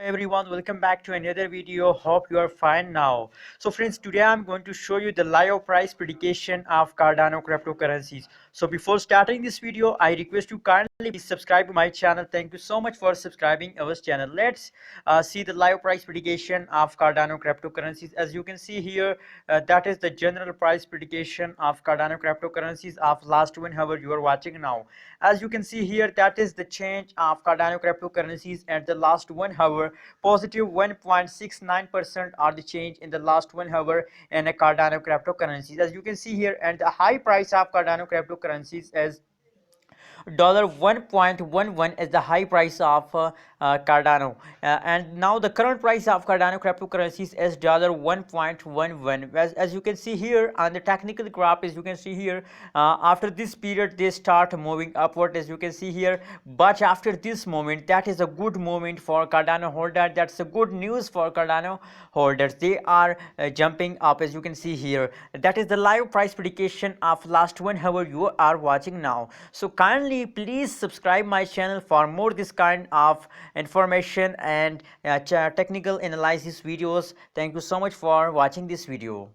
everyone, welcome back to another video. Hope you are fine now. So friends, today I'm going to show you the live price prediction of Cardano cryptocurrencies. So before starting this video, I request you kindly please subscribe to my channel. Thank you so much for subscribing our channel. Let's see the live price prediction of Cardano cryptocurrencies. As you can see here, that is the general price prediction of Cardano cryptocurrencies of last 1 hour you are watching now. As you can see here, that is the change of Cardano cryptocurrencies at the last 1 hour. Positive 1.69% are the change in the last 1 hour in a Cardano cryptocurrencies. As you can see here, and the high price of Cardano cryptocurrencies as $1.11 is the high price of Cardano, and now the current price of Cardano cryptocurrencies is $1.11. As you can see here on the technical graph, as you can see here, after this period they start moving upward, as you can see here. But after this moment, that is a good moment for Cardano holder. That's a good news for Cardano holders. They are jumping up, as you can see here. That is the live price prediction of last 1 hour you are watching now. So kindly please subscribe my channel for more this kind of information and technical analysis videos. Thank you so much for watching this video.